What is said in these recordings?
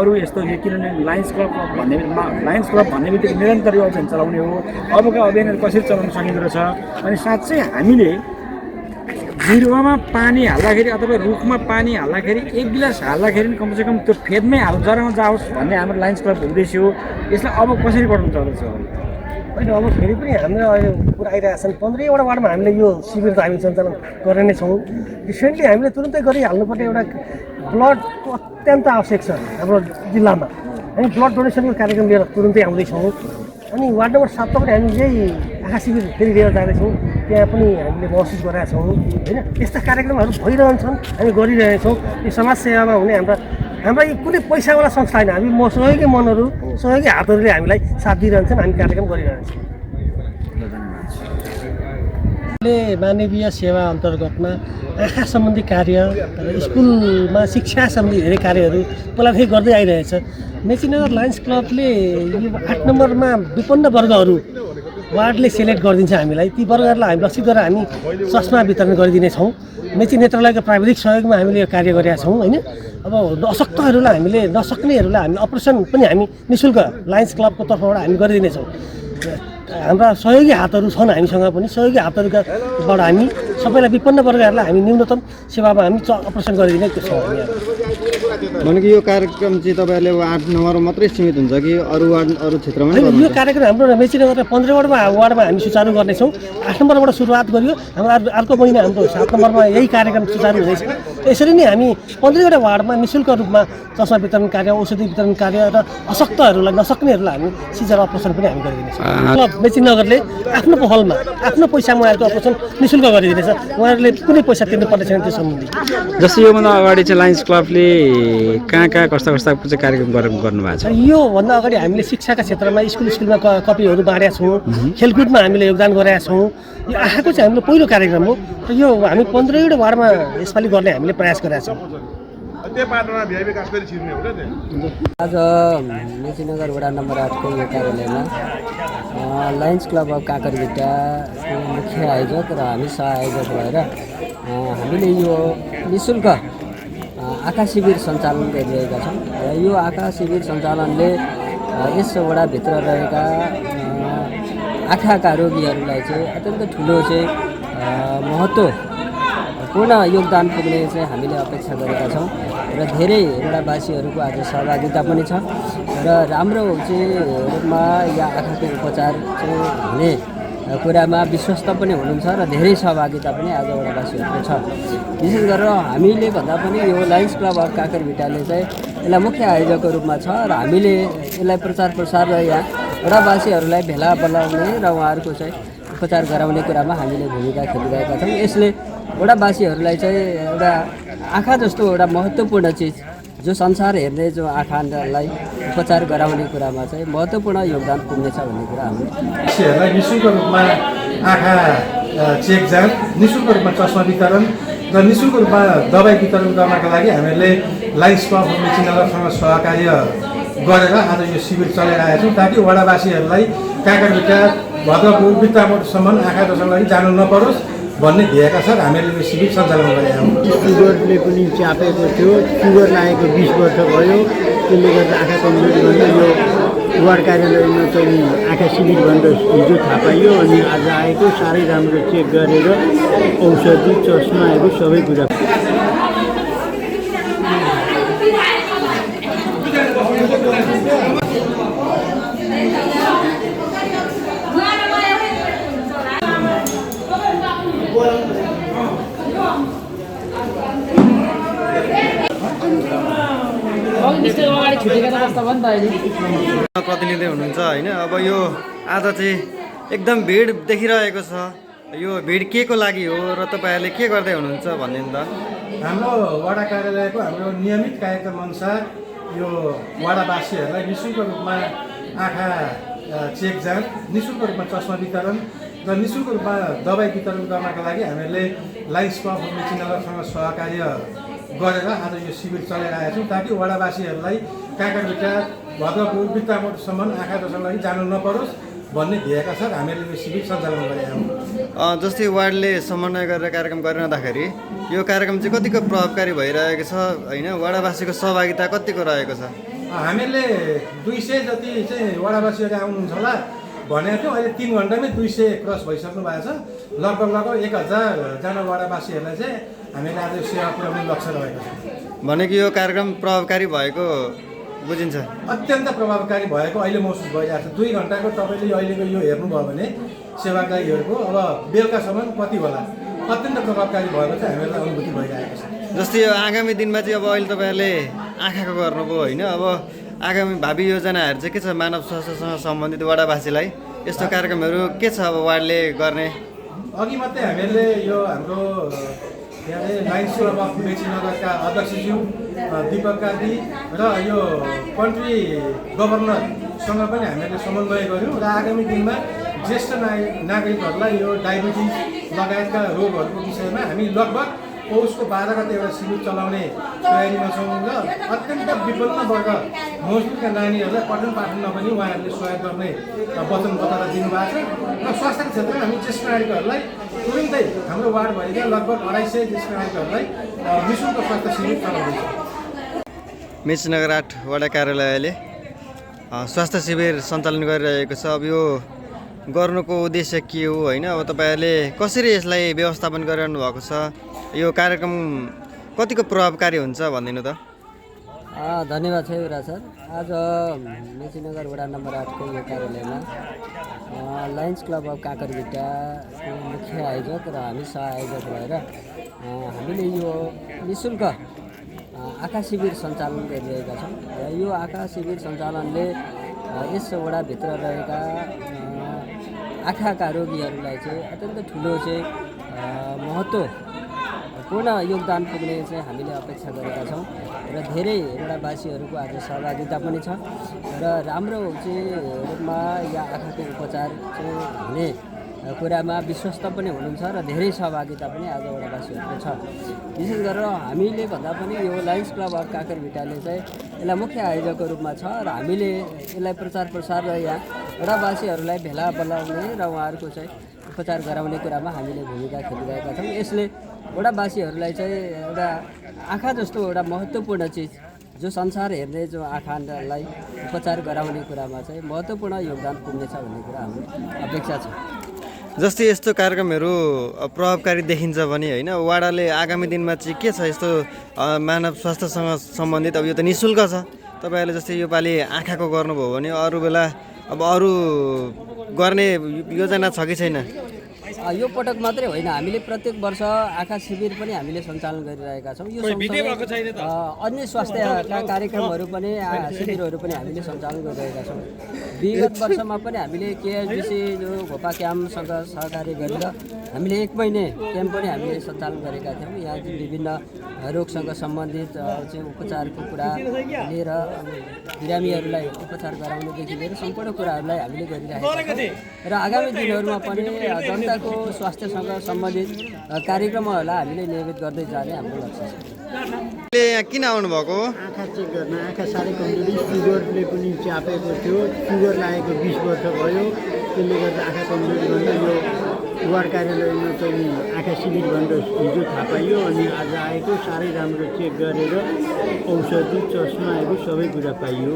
अरू यस्तो किनभने लायन्स क्लब भन्ने बित्तिकै निरन्तर यो अभियान चलाउने हो। अबका अभियानहरू कसरी चलाउन सकिँदो रहेछ अनि साँच्चै हामीले बिरुवामा पानी हाल्दाखेरि अथवा रुखमा पानी हाल्दाखेरि एक गिलास हाल्दाखेरि कमसेकम त्यो फेदमै जरामा जाओस् भन्ने हाम्रो लायन्स क्लब उद्देश्य हो। यसलाई अब कसरी बढाउनु चल्दैछ? होइन, अब फेरि पनि हाम्रो अहिले कुरा आइरहेको छन् 15वटा वार्डमा हामीले यो शिविर त हामी सञ्चालन गर्ने नै छौँ। रिसेन्टली हामीले तुरुन्तै गरिहाल्नुपर्ने एउटा ब्लडको अत्यन्त आवश्यक छ हाम्रो जिल्लामा। हामी ब्लड डोनेसनको कार्यक्रम लिएर तुरुन्तै आउँदैछौँ। अनि वार्ड नम्बर 7 पनि हामी यही आँखा शिविर फेरि लिएर जाँदैछौँ। त्यहाँ पनि हामीले महसुस गरेका छौँ होइन। यस्ता कार्यक्रमहरू भइरहन्छन्, हामी गरिरहेछौँ। यो समाजसेवामा हुने हाम्रा यो कुनै पैसावाला संस्था होइन, हामी सहयोगी मनहरू सहयोगी हातहरूले हामीलाई साथ दिइरहन्छन्। हामी कार्यक्रम गरिरहन्छौँ। मानवीय सेवा अन्तर्गतमा आँखा सम्बन्धी कार्य र स्कुलमा शिक्षा सम्बन्धी धेरै कार्यहरू पहिलादेखि गर्दै आइरहेछ। मेचीनगर लायन्स क्लबले यो 8 नम्बरमा विपन्न वर्गहरू वार्डले सेलेक्ट गरिदिन्छ हामीलाई। ती वर्गहरूलाई हामी रक्सीद्वारा हामी चस्मा वितरण गरिदिनेछौँ। मेची नेत्रालयको प्राविधिक सहयोगमा हामीले यो कार्य गरेका छौँ होइन। अब अशक्तहरूलाई हामीले नसक्नेहरूलाई हामी अपरेसन पनि हामी निःशुल्क लायन्स क्लबको तर्फबाट हामी गरिदिनेछौँ। हाम्रा सहयोगी हातहरू छन् हामीसँग पनि। सहयोगी हातहरूबाट हामी सबैलाई विपन्न वर्गहरूलाई हामी न्यूनतम सेवामा हामी अपरेसन गरिदिने छौँ। भनेको यो कार्यक्रम चाहिँ तपाईँहरूले 8 नम्बरमा मात्रै सीमित हुन्छ कि अरू वार्ड अरू क्षेत्रमा? यो कार्यक्रम हाम्रो मेचीनगर 15वटा वार्डमा हामी सुचारू गर्नेछौँ। 8 नम्बरबाट सुरुवात गरियो। हाम्रो अर्को महिना हाम्रो 7 नम्बरमा यही कार्यक्रम सुचारू हुँदैछ। यसरी नै हामी 15वटा वार्डमा निःशुल्क रूपमा चस्मा वितरण कार्य, औषधि वितरण कार्य र अशक्तहरूलाई नसक्नेहरूलाई हामी सिजर अपरेसन पनि हामी गरिदिनेछौँ। क्लब मेचीनगरले आफ्नो पहलमा आफ्नो पैसामा उहाँहरूको अपरेसन निःशुल्क गरिदिनेछ। उहाँहरूले कुनै पैसा तिर्नु पर्ने छैन त्यो सम्बन्धी। जस्तो योभन्दा अगाडि चाहिँ लायन्स क्लबले कहाँ कस्ता चाहिँ कार्यक्रम गर्नुभएको छ? योभन्दा अगाडि हामीले शिक्षाका क्षेत्रमा स्कुलमा कपीहरू बाँडेका छौँ। खेलकुदमा हामीले योगदान गरेका छौँ। यो आँखाको चाहिँ हाम्रो पहिलो कार्यक्रम हो र यो हामी 15वटा वार्डमा यसपालि गर्ने हामीले प्रयास गरेका छौँ। आज मेचीनगर वडा नम्बर 8 को यो कार्यालयमा लायन्स क्लब अफ काँकरभिट्टाको मुख्य आयोजक र हामी सहआयोजक भएर हामीले यो निःशुल्क आँखा शिविर सञ्चालन गरिरहेका छौँ। र यो आँखा शिविर सञ्चालनले यस वडाभित्र रहेका आँखाका रोगीहरूलाई चाहिँ अत्यन्त ठुलो चाहिँ महत्त्वपूर्ण योगदान पुग्ने चाहिँ हामीले अपेक्षा गरेका छौँ। र धेरै वडावासीहरूको आज सहभागिता पनि छ र राम्रो चाहिँ रूपमा या आँखाको उपचार चाहिँ हुने कुरामा विश्वस्त पनि हुनुहुन्छ र धेरै सहभागिता पनि आज वडावासीहरूको छ। विशेष गरेर हामीले भन्दा पनि यो लायन्स क्लब अफ काँकरभिट्टाले चाहिँ यसलाई मुख्य आयोजकको रूपमा छ र हामीले यसलाई प्रचार प्रसार र यहाँ वडावासीहरूलाई भेला बोलाउने र उहाँहरूको चाहिँ उपचार गराउने कुरामा हामीले भूमिका खेलिरहेका छौँ। यसले वडावासीहरूलाई चाहिँ एउटा आँखा जस्तो एउटा महत्त्वपूर्ण चिज जो संसार हेर्ने जो आँखालाई उपचार गराउने कुरामा चाहिँ महत्त्वपूर्ण योगदान पुग्नेछ भन्ने कुरा हामीले निःशुल्क रूपमा आँखा चेक जाँच, निःशुल्क रूपमा चस्मा वितरण र निःशुल्क रूपमा दबाई वितरण गर्नका लागि हामीले लायन्स क्लब अफ मेचीनगरसँग सहकार्य गरेर आज यो शिविर चलाइरहेका छौँ ताकि वडावासीहरूलाई काँकरभिट्टा भद्रपुर बित्तामोडसम्म आँखा दर्शनको लागि जानु नपरोस् भन्ने ध्येयका साथ हामीले यो शिविर सञ्चालन गरेका छौँ। सुगरले पनि च्यापेको थियो, सुगर लागेको 20 वर्ष भयो। त्यसले गर्दा आँखा कमजोरी भन्दा यो वार्ड कार्यालयमा चाहिँ आँखा शिविर भनेर हिजो थाहा पाइयो। अनि आज आएको साह्रै राम्रो चेक गरेर औषधि चस्माहरू सबै कुरा प्रतिनिधि हुनुहुन्छ होइन। अब यो आज चाहिँ एकदम भिड देखिरहेको छ। यो भिड के को लागि हो र तपाईँहरूले के गर्दै हुनुहुन्छ भन्ने त? हाम्रो वडा कार्यालयको हाम्रो नियमित कार्यक्रम अनुसार यो वडावासीहरूलाई निःशुल्क रूपमा आँखा चेक जाँच, निःशुल्क रूपमा चस्मा वितरण र निःशुल्क रूपमा दबाई वितरण गर्नका लागि हामीले लायन्स क्लब अफ मेचीनगरसँग सहकार्य गरेर आज यो शिविर चलाइरहेका छौँ ताकि वडावासीहरूलाई काँकरभिट्टा भद्रपुर बित्तामोडसम्म आँखा दर्शनको लागि जानु नपरोस् भन्ने ध्येयका साथ हामीले यो शिविर सञ्चालन गरेका छौँ। जस्तै वार्डले समन्वय गरेर कार्यक्रम गरिरहँदाखेरि यो कार्यक्रम चाहिँ कतिको प्रभावकारी भइरहेको छ होइन? वडावासीको सहभागिता कतिको रहेको छ? हामीहरूले 200 जति चाहिँ वडावासीहरू आउनुहुन्छ होला भनेको थियो। अहिले 3 घन्टामै 200 क्रस भइसक्नु भएको छ। लगभग 1000जना वडावासीहरूलाई चाहिँ हामीले आज सेवा पुर्याउने लक्ष्य रहेको छ। भनेको यो कार्यक्रम प्रभावकारी भएको बुझिन्छ। अत्यन्त प्रभावकारी भएको अहिले महसुस भइरहेको छ। 2 घन्टाको तपाईँले अहिलेको यो हेर्नुभयो भने सेवाग्राहीहरूको अब बेलुकासम्म कति होला, अत्यन्त प्रभावकारी भएको चाहिँ हामीहरूलाई अनुभूति भइरहेको छ। जस्तै यो आगामी दिनमा चाहिँ अब अहिले तपाईँहरूले आँखाको गर्नुभयो होइन, अब आगामी भावी योजनाहरू चाहिँ के छ मानव स्वास्थ्यसँग सम्बन्धित वडावासीलाई यस्तो कार्यक्रमहरू के छ अब वार्डले गर्ने? अघि मात्रै हामीहरूले यो हाम्रो के अरे लायन्स क्लब अफ मेचीनगरका अध्यक्षज्यू दीपक कार्की र यो कन्ट्री गभर्नरसँग पनि हामीले समन्वय गऱ्यौँ र आगामी दिनमा ज्येष्ठ नागरिकहरूलाई यो डायबिटिज लगायतका रोगहरूको विषयमा हामी लगभग पौषको 12 गते एउटा शिविर चलाउने तयारीमा छौँ र अत्यन्त विपन्न वर्ग मजदुरका नानीहरूलाई पठन पाठनमा पनि उहाँहरूले सहयोग गर्ने वचनबद्धता दिनुभएको छ र स्वास्थ्यको क्षेत्रमा हामी ज्येष्ठ नागरिकहरूलाई तुरुन्तै हाम्रो वार्डभरिका लगभग 250 ज्येष्ठ नागरिकहरूलाई निःशुल्क स्वास्थ्य शिविर चलाउँदैछौँ। मेचीनगर 8 वडा कार्यालयले स्वास्थ्य शिविर सञ्चालन गरिरहेको छ। अब यो गर्नुको उद्देश्य के हो होइन, अब तपाईँहरूले कसरी यसलाई व्यवस्थापन गरिरहनु भएको छ, यो कार्यक्रम कतिको प्रभावकारी हुन्छ भनिदिनु त। धन्यवाद छ युवराज सर। आज मेचीनगर वडा नम्बर 8 को यो कार्यालयमा लायन्स क्लब अफ काँकरभिट्टाको मुख्य आयोजक र हामी सहआयोजक भएर हामीले यो निःशुल्क आँखा शिविर सञ्चालन गरिरहेका छौँ र यो आँखा शिविर सञ्चालनले यस वडाभित्र रहेका आँखाका रोगीहरूलाई चाहिँ अत्यन्त ठुलो चाहिँ महत्त्वपूर्ण योगदान पुग्ने चाहिँ हामीले अपेक्षा गरेका छौँ र धेरै वडावासीहरूको आज सहभागिता पनि छ र राम्रो चाहिँ रूपमा या आँखाको उपचार चाहिँ हुने कुरामा विश्वस्त पनि हुनुहुन्छ र धेरै सहभागिता पनि आज वडावासीहरूको छ। विशेष गरेर हामीले भन्दा पनि यो लायन्स क्लब अफ काँकरभिट्टाले चाहिँ यसलाई मुख्य आयोजकको रूपमा छ र हामीले यसलाई प्रचार प्रसार र यहाँ वडावासीहरूलाई भेला बोलाउने र उहाँहरूको चाहिँ उपचार गराउने कुरामा हामीले भूमिका खेलिरहेका छौँ। यसले वडावासीहरूलाई चाहिँ एउटा आँखा जस्तो एउटा महत्त्वपूर्ण चिज जो संसार हेर्ने जो आँखालाई उपचार गराउने कुरामा चाहिँ महत्त्वपूर्ण योगदान पुग्नेछ भन्ने कुरा हाम्रो अपेक्षा छ। जस्तै यस्तो कार्यक्रमहरू प्रभावकारी देखिन्छ भने होइन, वाडाले आगामी दिनमा चाहिँ के छ यस्तो मानव स्वास्थ्यसँग सम्बन्धित, अब यो त निःशुल्क छ, तपाईँहरूले जस्तै योपालि आँखाको गर्नुभयो भने अरू बेला अब अरू गर्ने योजना छ कि छैन? यो पटक मात्रै होइन, हामीले प्रत्येक वर्ष आँखा शिविर पनि हामीले सञ्चालन गरिरहेका छौँ। यो अन्य स्वास्थ्यका कार्यक्रमहरू पनि शिविरहरू पनि हामीले सञ्चालन गरिरहेका छौँ। विगत वर्षमा पनि हामीले केएसबिसी जो घोपा क्याम्पसँग सहकार्य गरेर हामीले 1 महिने क्याम्प पनि हामीले सञ्चालन गरेका थियौँ। यहाँ चाहिँ विभिन्न रोगसँग सम्बन्धित चाहिँ उपचारको कुरा लिएर बिरामीहरूलाई उपचार गराउनेदेखि लिएर सम्पूर्ण कुराहरूलाई हामीले गरिरहेका छौँ र आगामी दिनहरूमा पनि जनताको स्वास्थ्यसँग सम्बन्धित कार्यक्रमहरूलाई हामीले नियमित गर्दै जाने हाम्रो लक्ष्य छ। यहाँ किन आउनुभएको? आँखा चेक गर्न आँखा साह्रै कमजोरी, सुगरले पनि चापेको थियो, सुगर लागेको 20 वर्ष भयो, त्यसले गर्दा आँखा कमजोरी भनेर यो वार्ड कार्यालयमा चाहिँ आँखा शिविर भनेर हिजो थाहा पाइयो अनि आज आएको साह्रै राम्रो चेक गरेर औषधि चस्माहरू सबै कुरा पाइयो।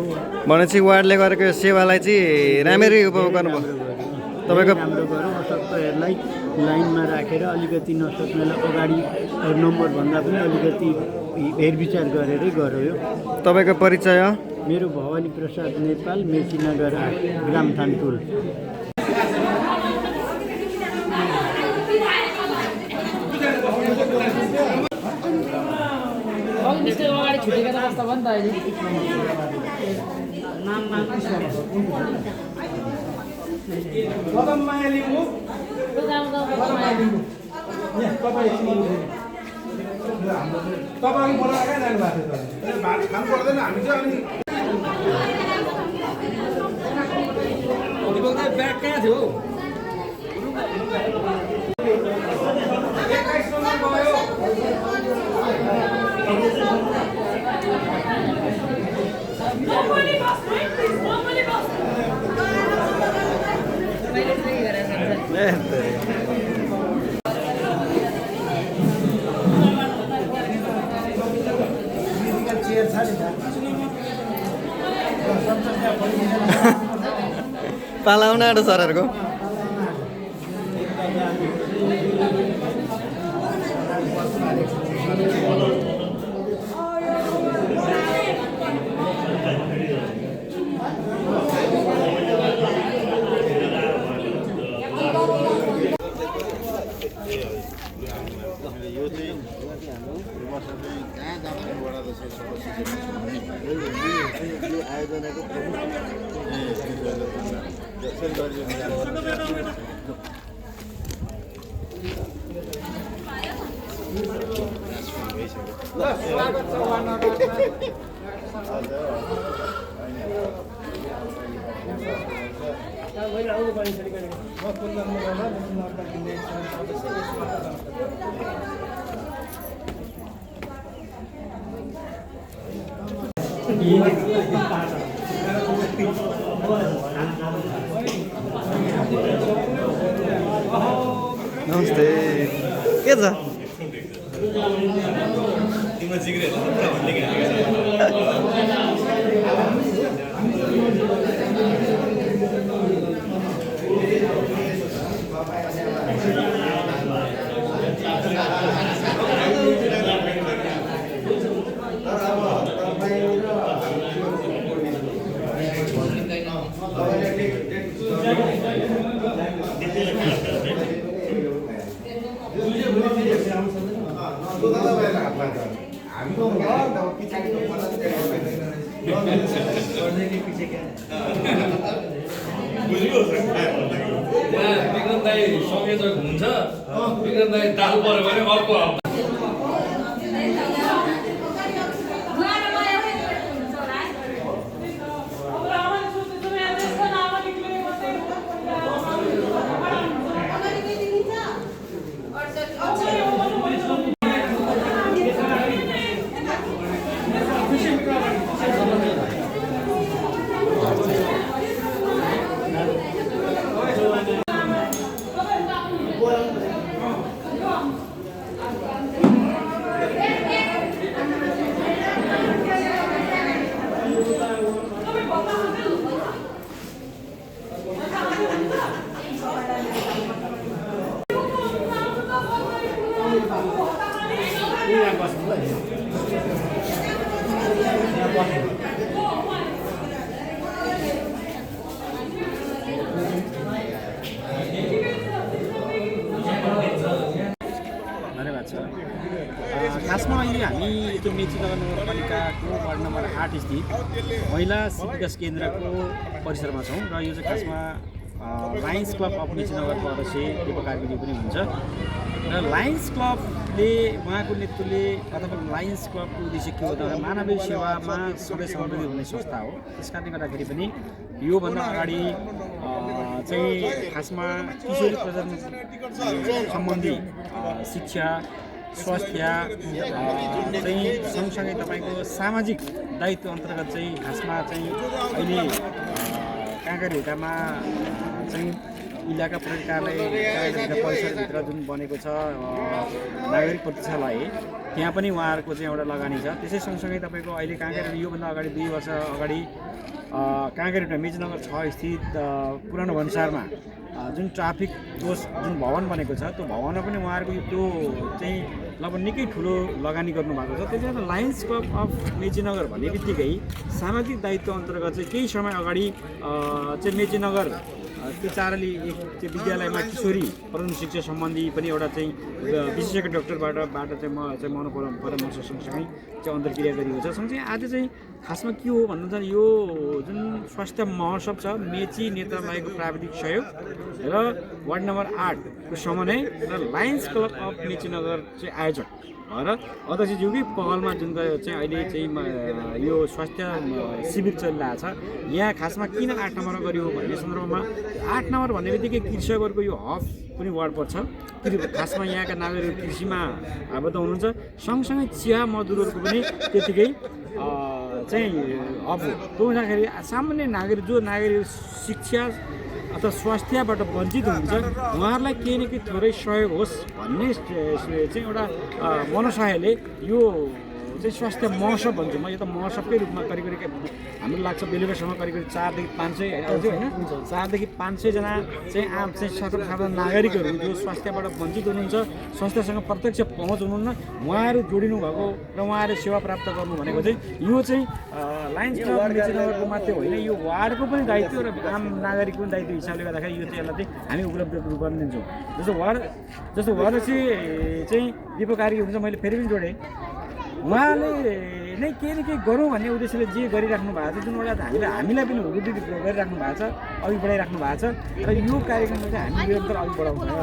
भनेपछि वार्डले गरेको सेवालाई चाहिँ राम्ररी उपभोग गर्नुभयो। तपाईँको राम्रो गरौँ, असक्तहरूलाई लाइनमा राखेर अलिकति नसक्नेलाई अगाडि नम्बरभन्दा पनि अलिकति हेरविचार गरेरै गऱ्यो। तपाईँको परिचय? मेरो भवानी प्रसाद नेपाल, मेचीनगर 8 ग्राम थानटोल। अगाडि छुटेको त कस्तो भयो नि त अहिले कदम माया लिम्बू तपाईँ बोलाएर कहाँ जानु भएको थियो? भात खानु पर्दैन हामी चाहिँ। अनि ब्याग कहाँ थियो? 21 नम्बर गयो। पाला आउन आँटो सरहरूको नमस्ते के छ विक्रम दाई संयोजक हुन्छ विक्रम दाई दाल पऱ्यो भने अर्को हप्ता धन्यवाद छ। खासमा अहिले हामी त्यो मेचीनगर नगरपालिकाको वार्ड नम्बर 8 स्थित महिला शिक्षा विकास केन्द्रको परिसरमा छौँ र यो चाहिँ खासमा लायन्स क्लब अफ मेचीनगरको अध्यक्ष दीपक कार्कीज्यू पनि हुन्छ र लायन्स क्लबले उहाँको नेतृत्वले अथवा लायन्स क्लबको उद्देश्य के हो भन्दा मानवीय सेवामा सधैँ समर्पित हुने संस्था हो। त्यस कारणले गर्दाखेरि पनि योभन्दा अगाडि चाहिँ खासमा किशोरी प्रजन सम्बन्धी शिक्षा स्वास्थ्य चाहिँ सँगसँगै तपाईँको सामाजिक दायित्व अन्तर्गत चाहिँ खासमा चाहिँ अहिले काँक्रे हिटामा चाहिँ इलाका प्रहरी कार्यालय परिसरभित्र जुन बनेको छ नागरिक प्रतीक्षालय त्यहाँ पनि उहाँहरूको चाहिँ एउटा लगानी छ। त्यसै सँगसँगै तपाईँको अहिले काँक्रे योभन्दा अगाडि 2 वर्ष अगाडि काँक्रे मेचीनगर 6 स्थित पुरानो भन्सारमा जुन ट्राफिक पोस्ट जुन भवन बनेको छ त्यो भवनमा पनि उहाँहरूको त्यो चाहिँ लगभग निकै ठुलो लगानी गर्नुभएको छ। त्यसले गर्दा लायन्स क्लब अफ मेचीनगर भन्ने बित्तिकै सामाजिक दायित्व अन्तर्गत चाहिँ केही समय अगाडि चाहिँ मेचीनगर त्यो चारली एक चाहिँ विद्यालयमा किशोरी प्रजन शिक्षा सम्बन्धी पनि एउटा चाहिँ विशेषज्ञ डाक्टरबाट चाहिँ परामर्श सँगसँगै चाहिँ अन्तर्क्रिया गरिएको छ। सँगसँगै आज चाहिँ खासमा के हो भन्नुहुन्छ यो जुन स्वास्थ्य महोत्सव छ मेची नेत्रालयको प्राविधिक सहयोग र वार्ड नम्बर 8 को समन्वय र लायन्स क्लब अफ मेचीनगर चाहिँ आयोजक र अध्यक्षज्यूकै पहलमा जुन चाहिँ अहिले चाहिँ यो स्वास्थ्य शिविर चलिरहेको छ। यहाँ खासमा किन 8 नम्बरमा गरियो भन्ने सन्दर्भमा 8 नम्बर भन्ने बित्तिकै कृषकहरूको यो हब पनि वार्ड पर्छ। खासमा यहाँका नागरिकहरू कृषिमा आबद्ध हुनुहुन्छ, सँगसँगै चिया मजदुरहरूको पनि त्यतिकै चाहिँ हब हो। त्यो हुँदाखेरि सामान्य नागरिक जो नागरिक शिक्षा अथवा स्वास्थ्यबाट वञ्चित हुनुहुन्छ उहाँहरूलाई केही न केही थोरै सहयोग होस् भन्ने चाहिँ एउटा मनसायले यो चाहिँ स्वास्थ्य महोत्सव भन्छु म, यो त महोत्सवकै रूपमा करिब हाम्रो लाग्छ बेलुकासम्म करिब 4 देखि 500 आउँछ होइन, 4 देखि 500 जना चाहिँ आम चाहिँ साधारण नागरिकहरू जो स्वास्थ्यबाट वञ्चित हुनुहुन्छ, स्वास्थ्यसँग प्रत्यक्ष पहुँच हुनुहुन्न, उहाँहरू जोडिनु भएको र उहाँहरूले सेवा प्राप्त गर्नु भनेको चाहिँ यो चाहिँ लायन्स क्लब मेचीनगरको मात्रै होइन, यो वार्डको पनि दायित्व र आम नागरिकको पनि दायित्व हिसाबले गर्दाखेरि यो चाहिँ यसलाई चाहिँ हामी उपलब्ध रूपमा दिन्छौँ। जस्तो वार्ड चाहिँ दिपकारी हुन्छ, मैले फेरि पनि जोडेँ, उहाँले नै केही न केही गरौँ भन्ने उद्देश्यले जे गरिराख्नु भएको छ, जुन एउटा हामीलाई पनि हुरुटी गरिराख्नु भएको छ, अघि बढाइराख्नु भएको छ र यो कार्यक्रमलाई चाहिँ हामी निरन्तर अघि बढाउँछौँ।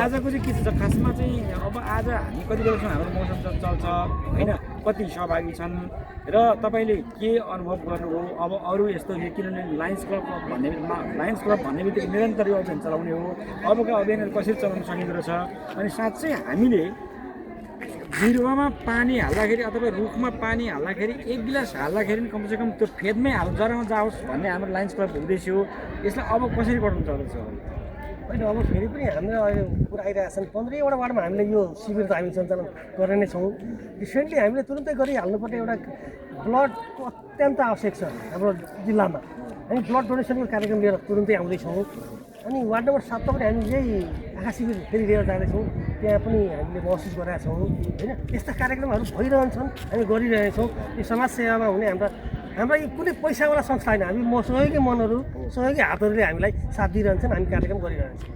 आजको चाहिँ के छ खासमा चाहिँ अब आज हामी कति बेलासम्म हाम्रो मौसम चल्छ होइन, कति सहभागी छन् र तपाईँले के अनुभव गर्नुभयो। अब अरू यस्तो किनभने लायन्स क्लब भन्ने बित्तिकै निरन्तर यो अभियान चलाउने हो, अबका अभियानहरू कसरी चलाउन सकिँदो रहेछ। अनि साँच्चै हामीले बिरुवामा पानी हाल्दाखेरि अथवा रुखमा पानी हाल्दाखेरि एक गिलास हाल्दाखेरि पनि कमसेकम त्यो फेदमै जरामा जाओस् भन्ने हाम्रो लायन्स क्लबको उद्देश्य हो। यसलाई अब कसरी बढाउनु चल्दैछ होइन, अब फेरि पनि हाम्रो अहिले कुरा आइरहेको छन् 15वटा वार्डमा हामीले यो शिविर त हामी सञ्चालन गर्ने नै छौँ। रिसेन्टली हामीले तुरुन्तै गरिहाल्नुपर्ने एउटा ब्लडको अत्यन्त आवश्यक छ हाम्रो जिल्लामा। हामी ब्लड डोनेसनको कार्यक्रम लिएर तुरुन्तै आउँदैछौँ। अनि वार्ड नम्बर 7 पनि हामी यही आँखा शिविर फेरि लिएर जाँदैछौँ, त्यहाँ पनि हामीले महसुस गरेका छौँ होइन। यस्ता कार्यक्रमहरू भइरहन्छन्, हामी गरिरहेछौँ। यो समाजसेवामा हुने हाम्रा यी कुनै पैसावाला संस्था होइन, हामी सहयोगी मनहरू सहयोगी हातहरूले हामीलाई साथ दिइरहन्छन्, हामी कार्यक्रम गरिरहेछौँ।